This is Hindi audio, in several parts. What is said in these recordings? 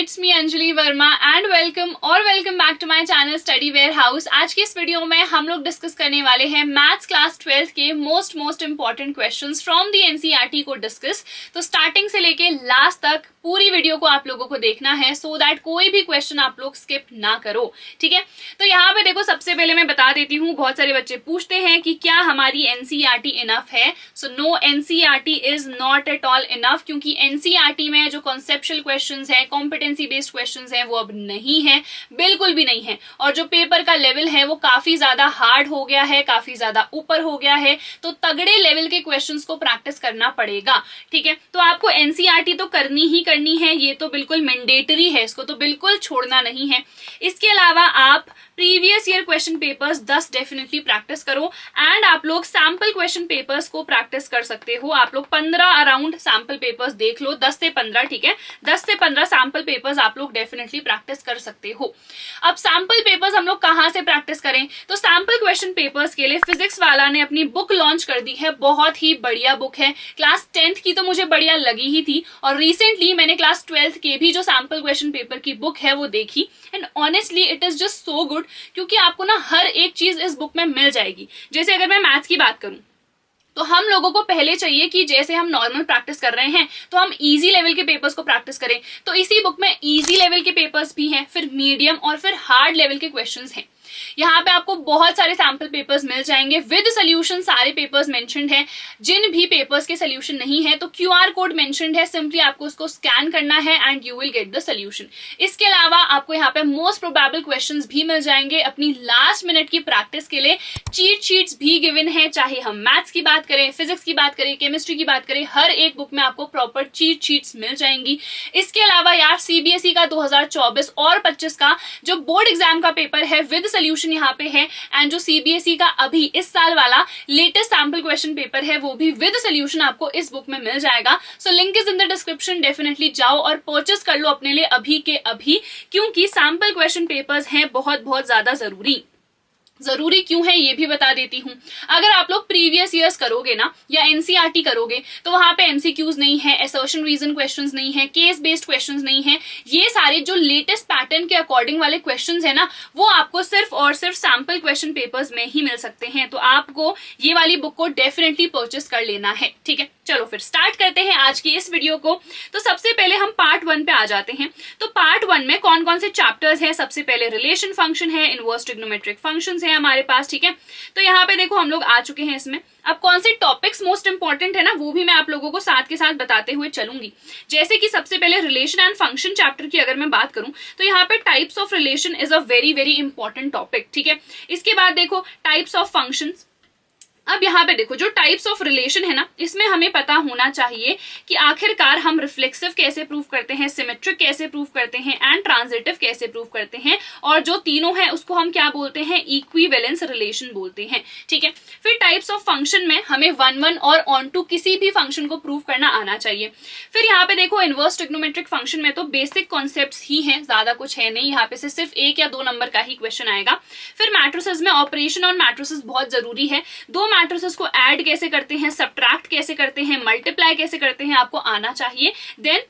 It's me Anjali Verma and welcome back to my channel Study Warehouse. आज की इस वीडियो में हम लोग डिस्कस करने वाले हैं मैथ्स क्लास 12 के most important questions from the NCERT को डिस्कस। तो स्टार्टिंग से लेके लास्ट तक पूरी वीडियो को आप लोगों को देखना है सो दैट कोई भी क्वेश्चन आप लोग स्किप ना करो, ठीक है। तो यहाँ पे देखो, सबसे पहले मैं बता देती हूँ, बहुत सारे बच्चे पूछते हैं कि क्या हमारी एनसीईआरटी इनफ है। सो नो, NCERT is not at all enough, क्योंकि एनसीईआरटी में जो कॉन्सेप्चुअल क्वेश्चंस है, कॉम्पिटेंसी बेस्ड क्वेश्चंस है, वो अब नहीं है, बिल्कुल भी नहीं है। और जो पेपर का लेवल है वो काफी ज्यादा हार्ड हो गया है, काफी ज्यादा ऊपर हो गया है। तो तगड़े लेवल के क्वेश्चंस को प्रैक्टिस करना पड़ेगा, ठीक है। तो आपको एनसीईआरटी तो करनी ही करनी है, ये तो बिल्कुल मैंडेटरी है, इसको तो बिल्कुल छोड़ना नहीं है। इसके अलावा आप previous year question papers 10 definitely practice करो एंड आप लोग सैंपल क्वेश्चन पेपर्स को प्रैक्टिस कर सकते हो। आप लोग 15 अराउंड सैंपल पेपर्स देख लो, 10 से 15, ठीक है। 10 से 15 सैंपल पेपर्स आप लोग डेफिनेटली प्रैक्टिस कर सकते हो। अब सैंपल पेपर्स हम लोग कहाँ से प्रैक्टिस करें? तो सैंपल क्वेश्चन पेपर्स के लिए फिजिक्स वाला ने अपनी बुक लॉन्च कर दी है, बहुत ही बढ़िया बुक है। क्लास 10th की तो मुझे बढ़िया लगी ही थी, और रिसेंटली मैंने क्लास 12th के भी जो सैंपल क्वेश्चन पेपर की बुक है वो देखी, and honestly it is just so good, क्योंकि आपको ना हर एक चीज इस बुक में मिल जाएगी। जैसे अगर मैं मैथ्स की बात करूं तो हम लोगों को पहले चाहिए कि जैसे हम नॉर्मल प्रैक्टिस कर रहे हैं तो हम इजी लेवल के पेपर्स को प्रैक्टिस करें। तो इसी बुक में इजी लेवल के पेपर्स भी हैं, फिर मीडियम और फिर हार्ड लेवल के क्वेश्चंस हैं। यहाँ पे आपको बहुत सारे सैंपल पेपर्स मिल जाएंगे विद सोल्यूशन, सारे पेपर्स मेंशन्ड है। जिन भी पेपर्स के सोल्यूशन नहीं है तो क्यूआर कोड मेंशन्ड है, सिंपली आपको उसको स्कैन करना है and you will get the solution. इसके अलावा आपको यहाँ पे मोस्ट प्रोबेबल क्वेश्चंस भी मिल जाएंगे अपनी लास्ट मिनट की प्रैक्टिस के लिए। चीट शीट्स भी गिवन है, चाहे हम मैथ्स की बात करें, फिजिक्स की बात करें, केमिस्ट्री की बात करें, हर एक बुक में आपको प्रॉपर चीट शीट्स मिल जाएंगी। इसके अलावा यार सीबीएसई का 2024 और 25 का जो बोर्ड एग्जाम का पेपर है विद सोल्यूशन यहाँ पे है, एंड जो सीबीएसई का अभी इस साल वाला लेटेस्ट सैंपल क्वेश्चन पेपर है वो भी विद सोल्यूशन आपको इस बुक में मिल जाएगा। So link is in the description, definitely जाओ और परचेस कर लो अपने लिए अभी के अभी, क्योंकि सैंपल क्वेश्चन पेपर्स हैं बहुत ज्यादा जरूरी क्यों है ये भी बता देती हूँ। अगर आप लोग प्रीवियस ईयर्स करोगे ना या एनसीईआरटी करोगे तो वहां पे एमसीक्यूज नहीं है, असर्शन रीजन क्वेश्चंस नहीं है, केस बेस्ड क्वेश्चंस नहीं है। ये सारे जो लेटेस्ट पैटर्न के अकॉर्डिंग वाले क्वेश्चंस है ना, वो आपको सिर्फ और सिर्फ सैंपल क्वेश्चन पेपर्स में ही मिल सकते हैं। तो आपको ये वाली बुक को डेफिनेटली परचेस कर लेना है, ठीक है। चलो फिर स्टार्ट करते हैं आज की इस वीडियो को। तो सबसे पहले हम पार्ट 1 पे आ जाते हैं। तो पार्ट 1 में कौन कौन से चैप्टर्स हैं? सबसे पहले रिलेशन फंक्शन है, इनवर्स ट्रिग्नोमेट्रिक फंक्शंस है हमारे पास, ठीक है। तो यहाँ पे देखो हम लोग आ चुके हैं इसमें। अब कौन से टॉपिक्स मोस्ट इंपॉर्टेंट है ना, वो भी मैं आप लोगों को साथ के साथ बताते हुए चलूंगी। जैसे कि सबसे पहले रिलेशन एंड फंक्शन चैप्टर की अगर मैं बात करूं तो यहाँ पे types of relation is a very important topic, ठीक है। इसके बाद देखो टाइप्स ऑफ फंक्शंस। अब यहाँ पे देखो जो टाइप्स ऑफ रिलेशन है ना, इसमें हमें पता होना चाहिए कि आखिरकार हम रिफ्लेक्सिव कैसे प्रूव करते हैं, सिमेट्रिक कैसे प्रूव करते हैं एंड ट्रांजिटिव कैसे प्रूव करते हैं, और जो तीनों हैं उसको हम क्या बोलते हैं? इक्विवेलेंस रिलेशन बोलते हैं, ठीक है। फिर टाइप्स ऑफ फंक्शन में हमें 1 और ऑन टू किसी भी फंक्शन को प्रूव करना आना चाहिए। फिर यहाँ पे देखो इनवर्स ट्रिग्नोमेट्रिक फंक्शन में तो बेसिक कॉन्सेप्ट्स ही हैं, ज्यादा कुछ है नहीं, यहाँ पे से सिर्फ 1 या 2 नंबर का ही क्वेश्चन आएगा। फिर मैट्रिसेस में ऑपरेशन ऑन मैट्रिसेस बहुत जरूरी है। दो मैट्रिसेस को ऐड कैसे करते हैं, सब्ट्रैक्ट कैसे करते हैं, मल्टीप्लाई कैसे करते हैं, आपको आना चाहिए। देन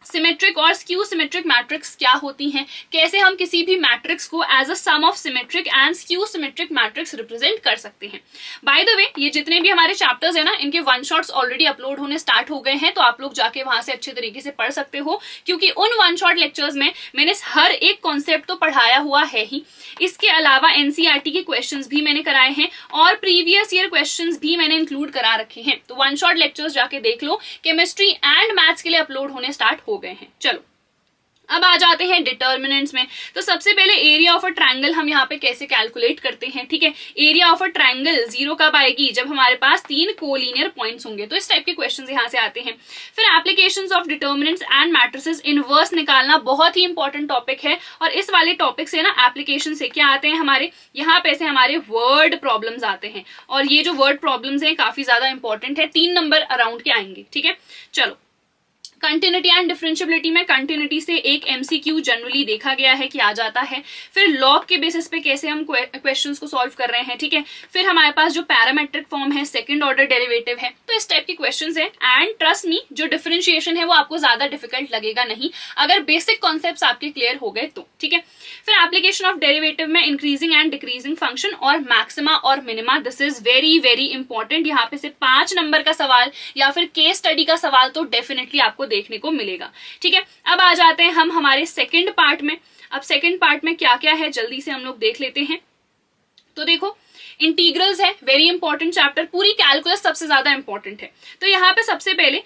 सिमेट्रिक और स्क्यू सिमेट्रिक मैट्रिक्स क्या होती हैं, कैसे हम किसी भी मैट्रिक्स को as a sum of symmetric and skew symmetric matrix represent कर सकते हैं। बाय द वे ये जितने भी हमारे चैप्टर्स है ना, इनके वन शॉट्स ऑलरेडी अपलोड होने स्टार्ट हो गए हैं, तो आप लोग जाके वहां से अच्छे तरीके से पढ़ सकते हो, क्योंकि उन वन शॉट लेक्चर्स में मैंने हर एक कॉन्सेप्ट तो पढ़ाया हुआ है ही। इसके अलावा एनसीईआरटी के क्वेश्चंस भी मैंने कराए हैं और प्रीवियस ईयर क्वेश्चंस भी मैंने इंक्लूड करा रखे हैं। तो वन शॉट लेक्चर्स जाके देख लो, केमिस्ट्री एंड मैथ्स के लिए अपलोड होने स्टार्ट हो गए हैं। चलो अब आ जाते हैं डिटर्मिनेंट्स में। तो सबसे पहले एरिया ऑफ अ ट्रायंगल हम यहाँ पे कैसे कैलकुलेट करते हैं, ठीक है। एरिया ऑफ अ ट्रायंगल 0 कब आएगी? जब हमारे पास 3 कोलिनियर पॉइंट्स होंगे। तो इस टाइप के क्वेश्चंस यहाँ से आते हैं। फिर applications of determinants and matrices, inverse निकालना बहुत ही इंपॉर्टेंट टॉपिक है, और इस वाले टॉपिक से ना एप्लीकेशन से क्या आते हैं हमारे, यहाँ पे से हमारे वर्ड प्रॉब्लम्स आते हैं, और ये जो वर्ड प्रॉब्लम्स हैं काफी ज्यादा इंपॉर्टेंट है, 3 नंबर अराउंड के आएंगे, ठीक है। चलो कंटिन्यूटी एंड डिफरेंशियबिलिटी में कंटिन्यूटी से एक एमसीक्यू जनरली देखा गया है कि आ जाता है। फिर लॉग के बेसिस पे कैसे हम क्वेश्चंस को सॉल्व कर रहे हैं, ठीक है। फिर हमारे पास जो पैरामेट्रिक फॉर्म है, सेकंड ऑर्डर डेरिवेटिव है, तो इस टाइप के क्वेश्चंस है। एंड ट्रस्ट मी, जो डिफरेंशिएशन है वो आपको ज्यादा डिफिकल्ट लगेगा नहीं, अगर बेसिक कॉन्सेप्ट्स आपके क्लियर हो गए तो, ठीक है। फिर एप्लीकेशन ऑफ डेरिवेटिव में इंक्रीजिंग एंड डिक्रीजिंग फंक्शन और मैक्सिमा और minima, this is very very important. यहाँ पे से 5 नंबर का सवाल या फिर केस स्टडी का सवाल तो डेफिनेटली आपको देखने को मिलेगा, ठीक है। अब आ जाते हैं हम हमारे सेकंड पार्ट में। अब सेकंड पार्ट में क्या क्या है जल्दी से हम लोग देख लेते हैं। तो देखो, इंटीग्रल्स है, वेरी इंपॉर्टेंट चैप्टर, पूरी कैलकुलस सबसे ज्यादा इंपॉर्टेंट है। तो यहाँ पे सबसे पहले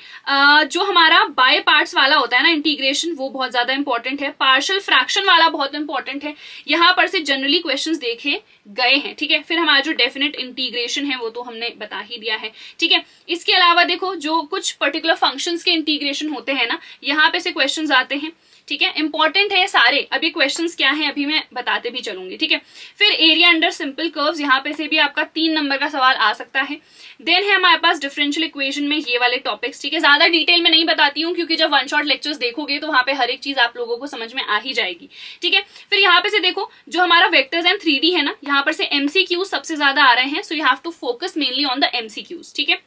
जो हमारा बाय पार्ट्स वाला होता है ना इंटीग्रेशन, वो बहुत ज्यादा इंपॉर्टेंट है। पार्शियल फ्रैक्शन वाला बहुत इंपॉर्टेंट है, यहाँ पर से जनरली क्वेश्चंस देखे गए हैं, ठीक है। फिर हमारा जो डेफिनेट इंटीग्रेशन है वो तो हमने बता ही दिया है, ठीक है। इसके अलावा देखो, जो कुछ पर्टिकुलर फंक्शंस के इंटीग्रेशन होते हैं ना, यहाँ पे से क्वेश्चंस आते हैं, ठीक है। इंपॉर्टेंट है सारे। अब ये क्वेश्चंस क्या हैं अभी मैं बताते भी चलूंगी, ठीक है। फिर एरिया अंडर सिंपल कर्व्स, यहाँ पे से भी आपका 3 नंबर का सवाल आ सकता है। देन है हमारे पास डिफरेंशियल इक्वेशन में ये वाले टॉपिक्स, ठीक है। ज्यादा डिटेल में नहीं बताती हूँ क्योंकि जब वन शॉट लेक्चर्स देखोगे तो वहां पे हर एक चीज आप लोगों को समझ में आ ही जाएगी, ठीक है। फिर यहाँ पे से देखो, जो हमारा वेक्टर्स एंड 3D है ना, यहाँ पर से एमसीक्यूज सबसे ज्यादा आ रहे हैं, so you have to focus mainly on the MCQs, ठीक है।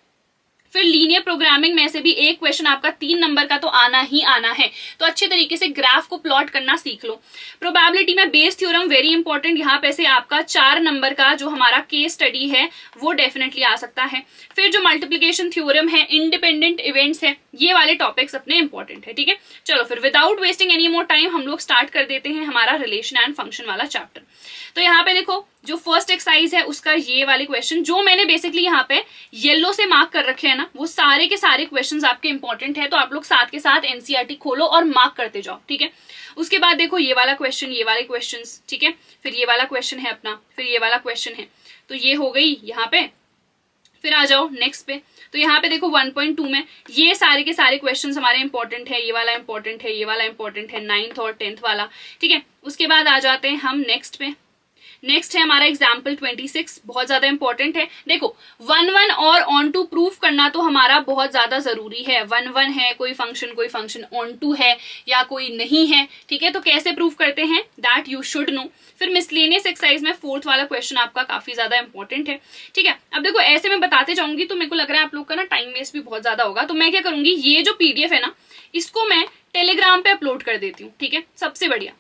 फिर लीनियर प्रोग्रामिंग में से भी एक क्वेश्चन आपका 3 नंबर का तो आना ही आना है, तो अच्छे तरीके से ग्राफ को प्लॉट करना सीख लो। प्रोबेबिलिटी में बेस थ्योरम वेरी इंपॉर्टेंट, यहाँ पे से आपका 4 नंबर का जो हमारा केस स्टडी है वो डेफिनेटली आ सकता है। फिर जो मल्टीप्लिकेशन थ्योरम है, इंडिपेंडेंट इवेंट्स है, ये वाले टॉपिक्स अपने इंपॉर्टेंट है, ठीक है। चलो फिर without wasting any more time हम लोग स्टार्ट कर देते हैं हमारा रिलेशन एंड फंक्शन वाला चैप्टर। तो यहाँ पे देखो, जो फर्स्ट एक्सरसाइज है उसका ये वाले क्वेश्चन जो मैंने बेसिकली यहाँ पे येलो से मार्क कर रखे हैं ना, वो सारे के सारे क्वेश्चंस आपके इंपॉर्टेंट है, तो आप लोग साथ के साथ एनसीईआरटी खोलो और मार्क करते जाओ, ठीक है। उसके बाद देखो ये वाला क्वेश्चन, ये वाले क्वेश्चंस, ठीक है। फिर ये वाला क्वेश्चन है अपना, फिर ये वाला क्वेश्चन है, तो ये हो गई यहाँ पे। फिर आ जाओ नेक्स्ट पे, तो यहाँ पे देखो 1.2 में ये सारे के सारे क्वेश्चंस हमारे इंपॉर्टेंट है, ये वाला इंपॉर्टेंट है, ये वाला इंपॉर्टेंट है, 9th और 10th वाला, ठीक है। उसके बाद आ जाते हैं हम नेक्स्ट पे। नेक्स्ट है हमारा एग्जाम्पल 26, बहुत ज्यादा इंपॉर्टेंट है। देखो 1 और ऑन टू प्रूफ करना तो हमारा बहुत ज्यादा जरूरी है। 1 है, कोई फंक्शन ऑन टू है या कोई नहीं है, ठीक है। तो कैसे प्रूफ करते हैं, दैट यू शुड नो। फिर मिसलेनियस एक्सरसाइज में 4th वाला क्वेश्चन आपका काफी ज्यादा इंपॉर्टेंट है, ठीक है। अब देखो ऐसे मैं बताते जाऊंगी तो मेरे को लग रहा है आप लोग का ना टाइम वेस्ट भी बहुत ज्यादा होगा, तो मैं क्या करूंगी, ये जो पीडीएफ है ना, इसको मैं टेलीग्राम पे अपलोड कर देती हूँ, ठीक है। सबसे बढ़िया,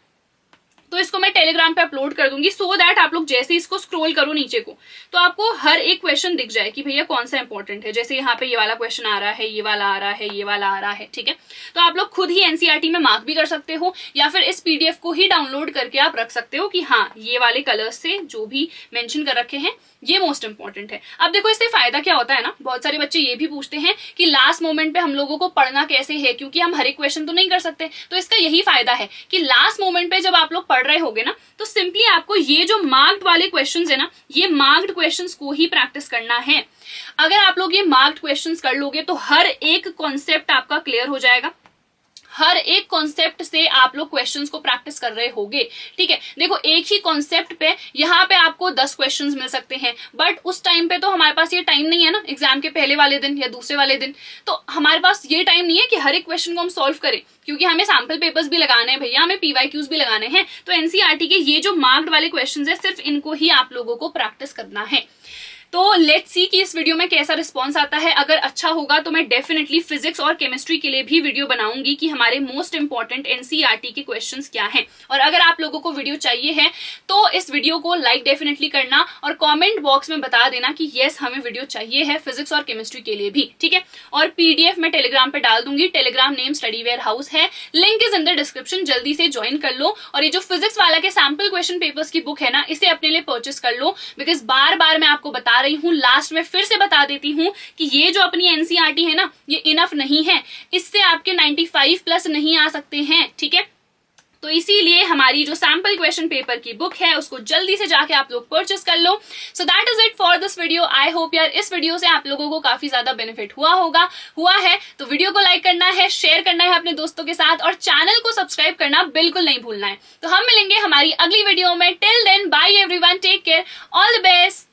तो इसको मैं टेलीग्राम पे अपलोड कर दूंगी, सो दैट आप लोग जैसे इसको स्क्रॉल करो नीचे को तो आपको हर एक क्वेश्चन दिख जाए कि भैया कौन सा इंपॉर्टेंट है। जैसे यहाँ पे ये वाला क्वेश्चन आ रहा है, ये वाला आ रहा है, ये वाला आ रहा है, ठीक है। तो आप लोग खुद ही एनसीईआरटी में मार्क भी कर सकते हो या फिर इस पीडीएफ को ही डाउनलोड करके आप रख सकते हो कि हाँ ये वाले कलर्स से जो भी मेंशन कर रखे हैं ये मोस्ट इंपॉर्टेंट है। अब देखो इससे फायदा क्या होता है ना, बहुत सारे बच्चे ये भी पूछते हैं कि लास्ट मोमेंट पे हम लोगों को पढ़ना कैसे है, क्योंकि हम हर एक क्वेश्चन तो नहीं कर सकते। तो इसका यही फायदा है कि लास्ट मोमेंट पे जब आप लोग पढ़ रहे होगे ना, तो सिंपली आपको ये जो मार्क्ड वाले क्वेश्चंस है ना, ये मार्क्ड क्वेश्चंस को ही प्रैक्टिस करना है। अगर आप लोग ये मार्क्ड क्वेश्चंस कर लोगे तो हर एक कॉन्सेप्ट आपका क्लियर हो जाएगा। हर एक कॉन्सेप्ट से आप लोग क्वेश्चंस को प्रैक्टिस कर रहे होगे, ठीक है। देखो एक ही कॉन्सेप्ट पे यहाँ पे आपको 10 क्वेश्चंस मिल सकते हैं, बट उस टाइम पे तो हमारे पास ये टाइम नहीं है ना, एग्जाम के पहले वाले दिन या दूसरे वाले दिन, तो हमारे पास ये टाइम नहीं है कि हर एक क्वेश्चन को हम सॉल्व करें, क्योंकि हमें सैम्पल पेपर्स भी लगाने हैं भैया, हमें पीवाईक्यूज भी लगाने हैं। तो एनसीईआरटी के ये जो मार्क्ड वाले क्वेश्चन है, सिर्फ इनको ही आप लोगों को प्रैक्टिस करना है। तो लेट्स सी कि इस वीडियो में कैसा रिस्पॉन्स आता है। अगर अच्छा होगा तो मैं डेफिनेटली फिजिक्स और केमिस्ट्री के लिए भी वीडियो बनाऊंगी कि हमारे मोस्ट इंपॉर्टेंट एनसीईआरटी के क्वेश्चंस क्या हैं। और अगर आप लोगों को वीडियो चाहिए है तो इस वीडियो को लाइक डेफिनेटली करना और कमेंट बॉक्स में बता देना कि यस हमें वीडियो चाहिए है फिजिक्स और केमिस्ट्री के लिए भी, ठीक है। और पीडीएफ मैं टेलीग्राम पे डाल दूंगी, Telegram name study warehouse है, link is in the description, जल्दी से ज्वाइन कर लो। और ये जो फिजिक्स वाला के सैम्पल क्वेश्चन पेपर्स की बुक है ना, इसे अपने लिए परचेस कर लो, बिकॉज बार बार मैं आपको बता रही हूँ, लास्ट में फिर से बता देती हूँ कि ये जो अपनी एनसीईआरटी है ना, ये इनफ नहीं है, इससे आपके 95 प्लस नहीं आ सकते हैं, ठीक है। तो इसीलिए हमारी जो सैम्पल क्वेश्चन पेपर की बुक है उसको जल्दी से जाके आप लोग परचेस कर लो। So that is it for this video. I hope यार इस वीडियो से आप लोगों को काफी ज्यादा बेनिफिट हुआ है तो वीडियो को लाइक करना है, शेयर करना है अपने दोस्तों के साथ और चैनल को सब्सक्राइब करना बिल्कुल नहीं भूलना है। तो हम मिलेंगे हमारी अगली वीडियो में। Till then bye everyone, take care, all the best.